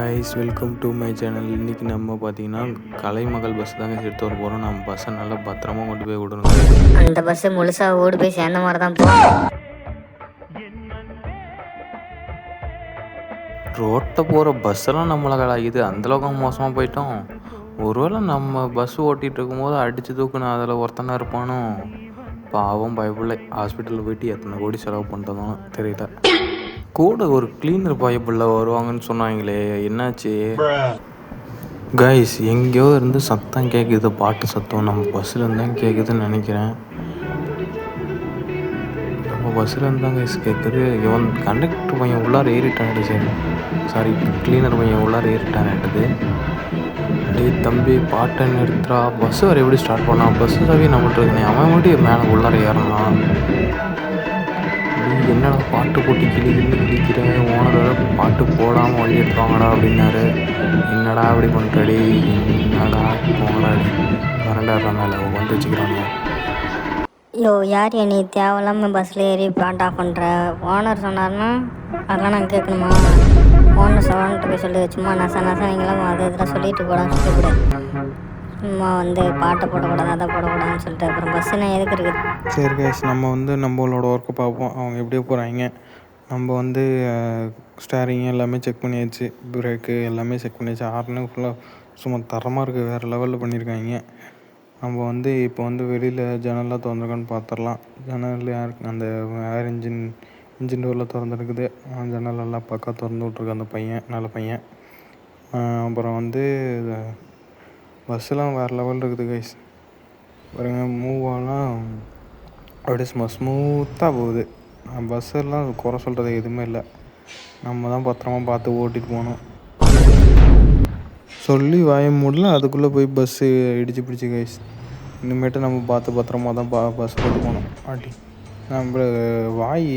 Guys welcome to my channel. இன்றைக்கி நம்ம பார்த்தீங்கன்னா கலைமகள் பஸ் தாங்க எடுத்து வர போகிறோம். நம்ம பஸ்ஸை நல்லா பத்திரமா கொண்டு போய் விடணும். அந்த பஸ் முழுசாக ஓடி போய் சேர்ந்த மாதிரி தான் போகும். ரோட்டில் போகிற பஸ்ஸெல்லாம் நம்மளை கலாயுது. அந்தளவுக்கு மோசமாக போயிட்டோம். ஒருவேளை நம்ம பஸ் ஓட்டிகிட்டு இருக்கும்போது அடித்து தூக்குன்னு அதில் ஒருத்தனா இருப்பானோ. பாவம் பயப்பில்லை. ஹாஸ்பிட்டலில் போயிட்டு எத்தனை கோடி செலவு பண்ணுறதும் தெரியல. கூட ஒரு கிளீனர் பயப்பில்லை வருவாங்கன்னு சொன்னாங்களே, என்னாச்சு? கைஸ் எங்கேயோ இருந்து சத்தம் கேட்குது, பாட்டு சத்தம். நம்ம பஸ்ஸில் இருந்தால் கேட்குதுன்னு நினைக்கிறேன். நம்ம பஸ்ஸில் இருந்தால் கைஸ் கேட்குது. இவன் கண்டக்டர் பையன் உள்ளார ஏறிட்டான். சாரி கிளீனர் பையன் உள்ளார ஏறிட்டான்ட்டுது. அப்படியே தம்பி பாட்டை நிறுத்துறா. பஸ்ஸு வேறு எப்படி ஸ்டார்ட் பண்ணான்? பஸ்ஸு சாவி நம்மகிட்ட இருக்குனே. அவன் மட்டும் மேலே உள்ளார ஏறலாம். என்னடா பாட்டு போட்டு கிழிக்கிறேன், ஓனரோட பாட்டு போடாமல் வழி எடுத்துவாங்கடா அப்படின்னாரு. என்னடா அப்படி பண்ணுறடி, என்னடா போங்கடாடி, கரண்டாடுற மேலே வந்து வச்சுக்கிறாங்க. யோ யார் நீ தேவையில்லாமல் பஸ்ஸில் ஏறி பாண்ட் ஆஃப் பண்ணுற? ஓனர் சொன்னார்னா அதெல்லாம் நாங்கள் கேட்கணுமா? ஓனர் சொல்லிட்டு போய் சொல்லி சும்மா நசா நீங்களாம் அதை இதெல்லாம் சொல்லிட்டு போடான்னு சொல்லக்கூடாது. சும்மா பாட்டை போடக்கூடாது, அதை போடக்கூடாதுன்னு சொல்லிட்டு அப்புறம் பஸ்ஸுனா எதுக்கு இருக்குது? சரி கைஸ், நம்ம நம்மளோட ஒர்க்கை பார்ப்போம். அவங்க எப்படியோ போகிறாங்க. நம்ம ஸ்டேரிங் எல்லாமே செக் பண்ணியாச்சு, பிரேக்கு எல்லாமே செக் பண்ணியாச்சு. ஹார்னு ஃபுல்லாக சும்மா தரமாக இருக்குது, வேறு லெவலில் பண்ணியிருக்காங்க. நம்ம இப்போ வெளியில் ஜன்னல்லாம் திறந்துருக்கான்னு பார்த்துடலாம். ஜன்னல் அந்த ஏர் இன்ஜின் டோரில் திறந்துருக்குது. ஜன்னலெல்லாம் பக்கா திறந்து விட்ருக்கு அந்த பையன், நல்ல பையன். அப்புறம் பஸ்ஸெலாம் வேறு லெவலில் இருக்குது கைஸ். பாருங்க, மூவ் ஆனால் அப்படியே ஸ்மூத்தாக போகுது. பஸ்ஸெல்லாம் குறை சொல்கிறது எதுவுமே இல்லை. நம்ம தான் பத்திரமா பார்த்து ஓட்டிகிட்டு போகணும். சொல்லி வாய மூடல, அதுக்குள்ளே போய் பஸ்ஸு இடிச்சு பிடிச்சி கைஸ். இனிமேட்டு நம்ம பார்த்து பத்திரமா தான் பஸ் ஓட்டி போகணும். நம்ம வாய்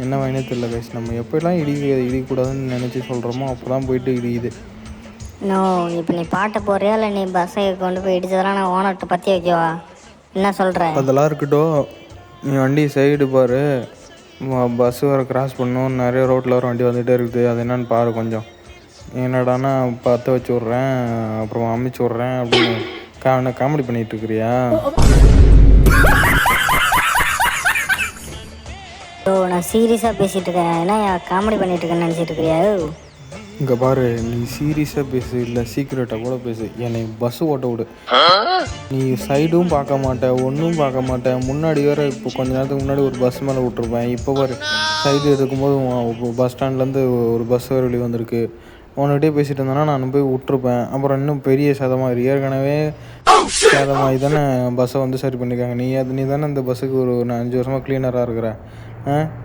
என்ன வாயினே தெரியல கைஸ். நம்ம எப்போல்லாம் இடிக்கக்கூடாதுன்னு நினச்சி சொல்கிறோமோ அப்போ தான் போயிட்டு இடிக்குது. நோ, இப்போ நீ பாட்டை போடுறியா இல்லை நீ பஸ்ஸை கொண்டு போய் இடிச்சதெல்லாம் நான் ஓனர்கிட்ட பற்றி வைக்கவா? என்ன சொல்கிறேன்? அதெல்லாம் இருக்கட்டும், நீ வண்டி சைடு பாரு. பஸ்ஸு வேறு கிராஸ் பண்ணணும். நிறைய ரோட்டில் வர வண்டி வந்துகிட்டே இருக்குது. அது என்னன்னு பாரு கொஞ்சம். என்னடானா பற்ற வச்சு விட்றேன், அப்புறம் அமுச்சு விட்றேன் அப்படின்னு காமெடி பண்ணிகிட்டு இருக்கிறியா? ஓ, நான் சீரியஸாக பேசிகிட்டு இருக்கேன். ஏன்னா காமெடி பண்ணிகிட்டு இருக்கேன்னு நினச்சிட்டு இருக்கிறியா? இங்கே பாரு, நீ சீரியஸாக பேசு, இல்லை சீக்கிரட்டாக கூட பேசு. என்னை பஸ்ஸு ஓட்ட விடு. நீ சைடும் பார்க்க மாட்டேன், ஒன்றும் பார்க்க மாட்டேன். முன்னாடி வேறு இப்போ கொஞ்ச நேரத்துக்கு முன்னாடி ஒரு பஸ் மேலே விட்ருப்பேன். இப்போ பாரு, சைடு இருக்கும்போது பஸ் ஸ்டாண்ட்லேருந்து ஒரு பஸ் வேறு வெளியே வந்திருக்கு. உன்கிட்டே பேசிகிட்டு இருந்தேன்னா நான் போய் விட்ருப்பேன். அப்புறம் இன்னும் பெரிய சேதமாக ஏற்கனவே சேதமாகி தானே பஸ்ஸை சரி பண்ணியிருக்காங்க. நீ தானே இந்த பஸ்ஸுக்கு ஒரு 5 வருஷமாக க்ளீனராக இருக்கிற.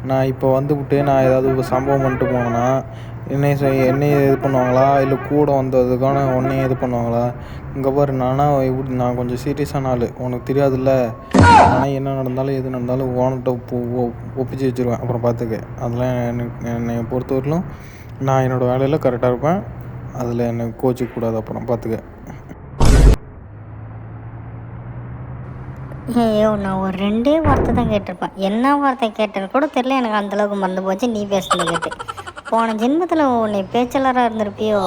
நான் இப்போ விட்டு நான் ஏதாவது சம்பவம் பண்ணிட்டு போனேன்னா என்னையை இது பண்ணுவாங்களா, இல்லை கூட வந்ததுக்கான உன்னையே இது பண்ணுவாங்களா? இங்கே பாரு, நான் கொஞ்சம் சீரியஸான ஆள், உனக்கு தெரியாதுல்ல. ஆனால் என்ன நடந்தாலும் எது நடந்தாலும் ஓனர்கிட்ட ஒப்பிச்சு வச்சுருவேன். அப்புறம் பார்த்துக்க. அதெல்லாம் என்னை பொறுத்தவரையிலும் நான் என்னோடய வேலையில் கரெக்டாக இருப்பேன். அதில் என்னை கோச்சிக்கக்கூடாது. அப்புறம் பார்த்துக்க. ஐயோ, நான் ஒரு 2 வார்த்தை தான் கேட்டிருப்பேன். என்ன வார்த்தை கேட்டேன்னு கூட தெரியல. எனக்கு அந்தளவுக்கு மறந்து போச்சு நீ பேசுனது கேட்டு. போன ஜென்மத்தில் உன்னை பேச்சலராக இருந்திருப்பியோ?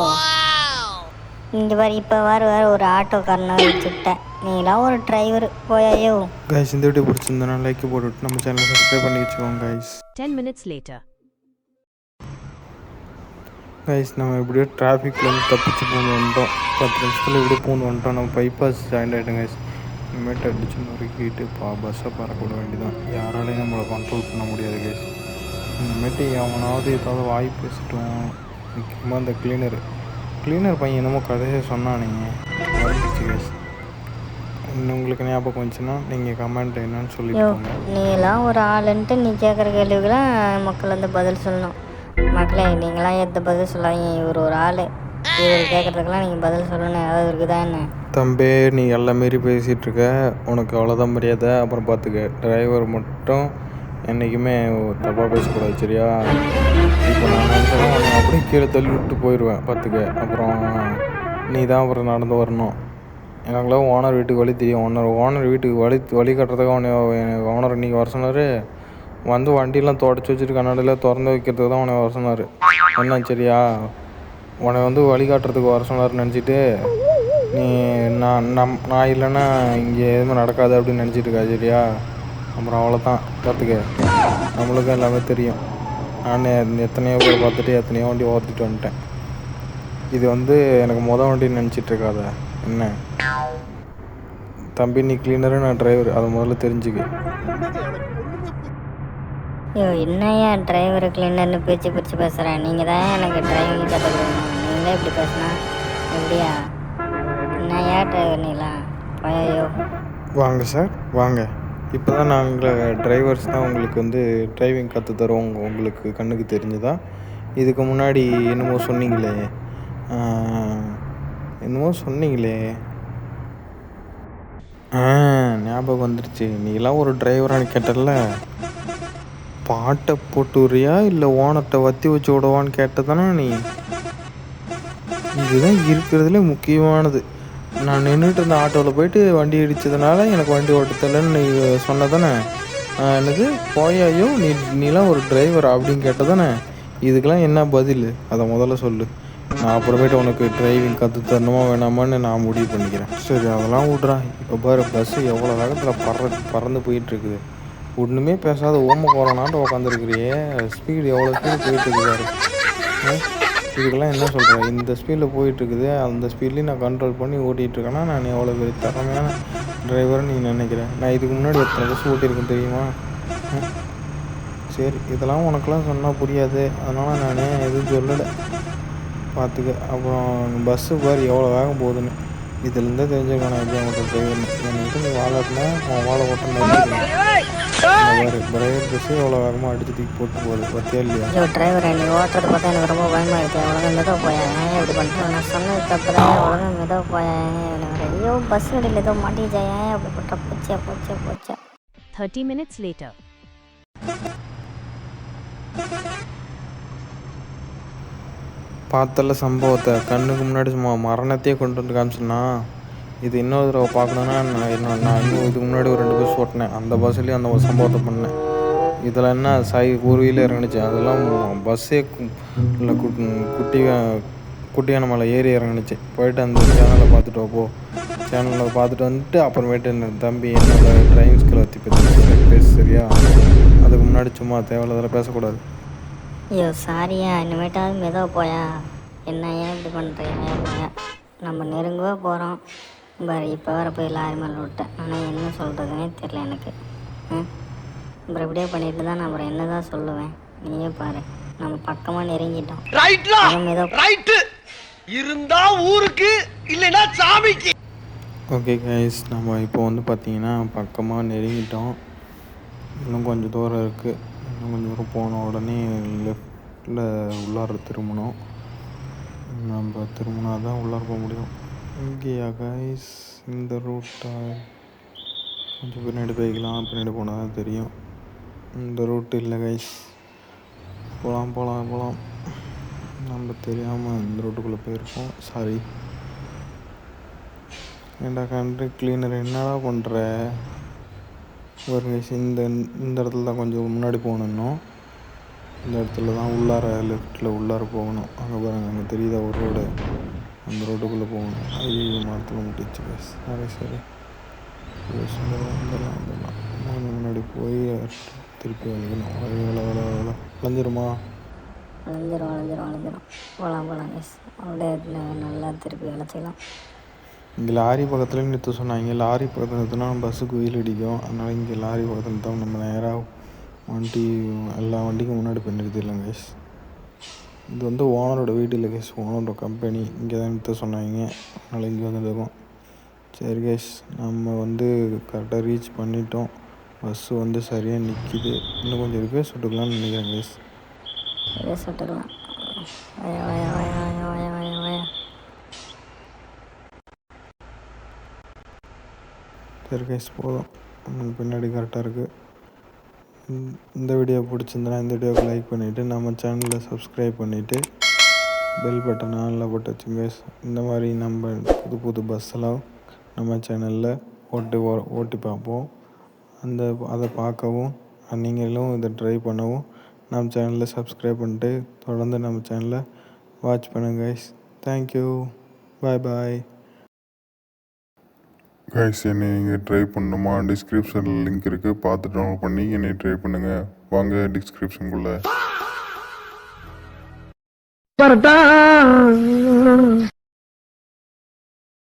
இங்கே பாரு, இப்போ வேறு ஒரு ஆட்டோக்காரனாக வச்சுக்கிட்டேன். நீலாம் ஒரு டிரைவர் போயாயோ? கைஸ், இந்த வீடியோ பிடிச்சிருந்தனா லைக் போட்டுவிட்டு நம்ம சேனலை சப்ஸ்கிரைப் பண்ணி வச்சுக்கோங்க கைஸ். 10 minutes later. கைஸ், நம்ம எப்படியோ டிராஃபிக்லேருந்து தப்பிச்சு வந்துட்டோம். 10 நிமிஷத்தில் எப்படியோ வந்துட்டோம். நம்ம பைபாஸ் ஜாயின் ஆகிட்டோம் கைஸ். இனிமேட்டு அடிச்சு நொறுக்கிட்டு பஸ்ஸை பறக்க வேண்டியதான். யாராலையும் நம்மளை கண்ட்ரோல் பண்ண முடியாது கைஸ். இனிமேட்டு அவனாவது ஏதாவது வாய்ப்பு பேசிட்டோம். முக்கியமாக இந்த கிளீனர் பையன் என்னமோ கதையை சொன்னானே, மறந்துச்சு கைஸ். உங்களுக்கு ஞாபகம் வந்துச்சுன்னா நீங்கள் கமெண்ட் என்னன்னு சொல்லிட்டு. நீலாம் ஒரு ஆளுன்ட்டு நீ கேட்குற கேள்விக்கெல்லாம் மக்கள் பதில் சொல்லணும். மக்களே, நீங்களாம் எந்த பதில் சொல்லாதீங்க. இவர் ஒரு ஆள், இவர் கேட்குறதுக்கெல்லாம் நீங்கள் பதில் சொல்லணும். ஏதாவது இருக்குதா என்ன? தம்பி, நீ எல்லாம் மாரி பேசிகிட்டு இருக்க, உனக்கு அவ்வளோதான் மரியாதை. அப்புறம் பார்த்துக்க, டிரைவர் மட்டும் என்றைக்குமே தப்பாக பேசக்கூடாது, சரியா? இப்போ நான் நினச்சேன்னா உன்னை அப்படியே கீழே தள்ளி விட்டு போயிடுவேன், பார்த்துக்க. அப்புறம் நீ தான் அப்புறம் நடந்து வரணும். எனக்குலாம் ஓனர் வீட்டுக்கு வழி தெரியும். ஓனர் வீட்டுக்கு வழி கட்டுறதுக்காக ஓனர் இன்றைக்கி வர சொன்னார். வண்டியெல்லாம் தொடச்சி வச்சுட்டு கண்ணாடியில் திறந்து வைக்கிறதுக்கு தான் உன்னை வர சொன்னார். என்ன, சரியா? உன்னை வந்து வழிகாட்டுறதுக்கு வர சொன்னார்னு நினச்சிட்டு நீ நான் இல்லைன்னா இங்கே எதுவுமே நடக்காது அப்படின்னு நினச்சிட்டு இருக்கா சரியா? அப்புறம் அவ்வளோதான் பார்த்துக்க. நம்மளுக்கும் எல்லாமே தெரியும். நான் எத்தனையோ பேர் பார்த்துட்டு எத்தனையோ வண்டி ஓட்டிட்டு வந்துட்டேன். இது வந்து எனக்கு வண்டின்னு நினச்சிட்ருக்காத என்ன? தம்பி நீ கிளீனரு, நான் டிரைவர், அதை முதல்ல தெரிஞ்சுக்க. ஐயோ என்னையா டிரைவர் கிளீனர்னு பிரித்து பிரித்து பேசுகிறேன்? நீங்கள் தான் எனக்கு டிரைவிங் கற்றுக் கொடுக்கணும். நீங்களே இப்படி பேசுனா எப்படியா? என்னையா டிரைவர் நீலாம் ஐயோ. வாங்க சார் வாங்க. இப்போ தான் நாங்கள் டிரைவர்ஸ் தான் உங்களுக்கு வந்து டிரைவிங் கற்று தருவோம். உங்களுக்கு கண்ணுக்கு தெரிஞ்சுதா? இதுக்கு முன்னாடி என்னமோ சொன்னீங்களே ஞாபகம் வந்துருச்சு. நீலாம் ஒரு டிரைவரானு கேட்டல. பாட்டை போட்டுறியா இல்லை ஓனர்கிட்ட வத்தி வச்சு விடவான்னு கேட்டதானே நீ? இதுதான் இருக்கிறதுல முக்கியமானது. நான் நின்றுட்டு இருந்த ஆட்டோவில் போயிட்டு வண்டி இடித்ததுனால எனக்கு வண்டி ஓட்ட தெரியலன்னு நீ சொன்னதானே? எனக்கு போயாயோ நீலாம் ஒரு டிரைவர் அப்படின்னு கேட்டதானே? இதுக்கெல்லாம் என்ன பதில்? அதை முதல்ல சொல்லு. நான் அப்புறமேட்டு உனக்கு டிரைவிங் கற்று தரணுமா வேணாமான்னு நான் முடிவு பண்ணிக்கிறேன். சரி அதெல்லாம் விட்றா. இப்போ பாரு பஸ்ஸு எவ்வளோ வேகத்தில் பறந்து போயிட்டுருக்குது. ஒன்றுமே பேசாத ஓம போகிறனாட்டு உட்காந்துருக்குறியே. ஸ்பீடு எவ்வளோ ஸ்பீடு போயிட்டுருக்கு பாரு. இதுக்கெல்லாம் என்ன சொல்கிறேன்? இந்த ஸ்பீடில் போயிட்டுருக்குது, அந்த ஸ்பீட்லேயும் நான் கண்ட்ரோல் பண்ணி ஓட்டிகிட்ருக்கேன்னா நான் எவ்வளோ பெரிய திறமையான டிரைவர்னு நீ நினைக்கிறேன்? நான் இதுக்கு முன்னாடி எத்தனை பஸ் ஓட்டியிருக்கேன் தெரியுமா? சரி இதெல்லாம் உனக்கெல்லாம் சொன்னால் புரியாது, அதனால் நான் எதுவும் சொல்லலை பார்த்துக்க. அப்புறம் பஸ்ஸு பாரு எவ்வளோ வேகம் போகுதுன்னு. இதுலேருந்தே தெரிஞ்சுக்கணும் நான் எப்படி அவங்கள்ட்ட டிரைவர்னு. என்கிட்ட நீ வாழட்டினா உன் வாழை ஓட்டணும். பாரு டிரைவர் பஸ்ஸு எவ்வளோ வேகமாக அடிச்சு தூக்கி போட்டு போகுது பார்த்தியா இல்லையா? ஐயோ டிரைவர் நீ ஓட்டுறது பார்த்தா எனக்கு ரொம்ப பயமாக இருக்குது. அவ்வளோதான் மெதுவாக போயா? ஏன் இப்படி பண்ணுறேன்? நான் சொன்னது தப்பு தான். அவ்வளோதான் மெதுவாக போயா? ஐயோ பஸ் அடியில் ஏதோ மாட்டிச்சா? ஏன் அப்படி போட்டா? போச்சா 30 minutes later. பார்த்தல சம்பவத்தை கண்ணுக்கு முன்னாடி சும்மா மரணத்தையே கொண்டு வந்து காமிச்சுன்னா. இது இன்னொரு தடவை பார்க்கணுன்னா நான் இன்னும் இதுக்கு முன்னாடி ஒரு 2 பஸ் ஓட்டினேன். அந்த பஸ்ஸுலேயும் அந்த சம்பவத்தை பண்ணேன். இதில் என்ன ஊர்வீலே இறங்குனுச்சு. அதெல்லாம் பஸ்ஸே இல்லை குட்டியான மலை ஏறி இறங்குனுச்சு. போயிட்டு அந்த சேனலை பார்த்துட்டு போ. சேனலில் பார்த்துட்டு வந்துட்டு அப்புறமேட்டு என்ன தம்பி என்னோட டிரைவிங் ஸ்கில் பற்றி பேச சரியா? அதுக்கு முன்னாடி சும்மா தேவையில்லாதெல்லாம் பேசக்கூடாது. ஐயோ சாரியா, இனிமேட்டாவது மெதுவாக போயா? என்ன ஏன் இப்படி பண்ணுறீங்க? போயா நம்ம நெருங்குவாக போகிறோம் பாரு. இப்போ வர போய் லாரி மேலே விட்டேன். ஆனால் என்ன சொல்கிறதுனே தெரியல எனக்கு. அப்புறம் இப்படியே பண்ணிட்டு தான் நான் அப்புறம் என்ன தான் சொல்லுவேன்? நீயே பாரு, நம்ம பக்கமாக நெருங்கிட்டோம். இருந்தா ஊருக்கு இல்லைன்னா சாமிக்கு. ஓகே கைஸ், நம்ம இப்போ வந்து பார்த்திங்கன்னா பக்கமாக நெருங்கிட்டோம். இன்னும் கொஞ்சம் தூரம் இருக்குது. இன்னும் கொஞ்சம் தூரம் போன உடனே லெஃப்டில் உள்ளார திரும்பணும். நம்ம திரும்பினா தான் உள்ளார போக முடியும். இங்கேயா கைஸ்? இந்த ரூட்டா? கொஞ்சம் பின்னாடி போய்க்கலாம். பின்னாடி போனால் தான் தெரியும். இந்த ரூட்டு இல்லை கைஸ். போகலாம். நம்ம தெரியாமல் இந்த ரூட்டுக்குள்ளே போயிருக்கோம். சாரி. ஏண்டா கண்ட்ரி கிளீனர் என்னடா பண்ணுற? ஒரு கைஸ் இந்த இடத்துல தான் கொஞ்சம் முன்னாடி போகணும். இந்த இடத்துல தான் உள்ளார லெஃப்டில் உள்ளார போகணும். அங்கே பாருங்கள், அங்கே தெரியுதா ஒரு ரோடு? அந்த ரோட்டுக்குள்ளே போகணும். ஐயோ மரத்தில் முட்டிச்சு கைஸ். சரி வந்துடலாம். முன்னாடி போய் திருப்பி வலிக்கணும். வளைஞ்சிருமா? வளைஞ்சிரும். போகலாம் கைஸ். அப்படியே நல்லா திருப்பி வளைச்சிக்கலாம். இங்கே லாரி பக்கத்தில் நிறுத்த சொன்னாங்க. லாரி பக்கத்தில் நிறுத்தினா பஸ்ஸுக்கு வெயில் அடிக்கும். அதனால் இங்கே லாரி பக்கத்தில் நிறுத்தோம். நம்ம நேராக எல்லா வண்டிக்கும் முன்னாடி போய் நிறுத்திடலாம் கைஸ். இது வந்து ஓனரோட வீடு இல்லை கைஸ், ஓனரோட கம்பெனி. இங்கே தான் நிறுத்த சொன்னாங்க. அதனால் இங்கே வந்து இருக்கோம். சரி கைஸ், நம்ம வந்து கரெக்டாக ரீச் பண்ணிட்டோம். பஸ்ஸு வந்து சரியாக நிற்கிது. இன்னும் கொஞ்சம் இருக்குது, சுட்டுக்கலாம்னு நினைக்கிறேன் கைஸ். சுட்டுக்கலாம். சரி கைஸ் போதும். பின்னாடி கரெக்டாக இருக்குது. இந்த வீடியோ பிடிச்சிருந்தனா இந்த வீடியோவுக்கு லைக் பண்ணிவிட்டு நம்ம சேனலை சப்ஸ்கிரைப் பண்ணிவிட்டு பெல் பட்டனை ஆனில் போட்டு வச்சுங்க கைஸ். இந்த மாதிரி நம்ம புது பஸ்ஸெல்லாம் நம்ம சேனலில் ஓட்டி பார்ப்போம். அதை பார்க்கவும் நீங்களும் இதை ட்ரை பண்ணவும் நம்ம சேனலில் சப்ஸ்கிரைப் பண்ணிட்டு தொடர்ந்து நம்ம சேனலை வாட்ச் பண்ணுங்க கைஸ். தேங்க்யூ. பாய் பாய். கைஸ், என்னை நீங்கள் ட்ரை பண்ணணுமா? டிஸ்கிரிப்ஷனில் லிங்க் இருக்குது, பார்த்து டவுன்லோட் பண்ணி என்னை ட்ரை பண்ணுங்கள். வாங்க டிஸ்கிரிப்ஷனுக்குள்ளே.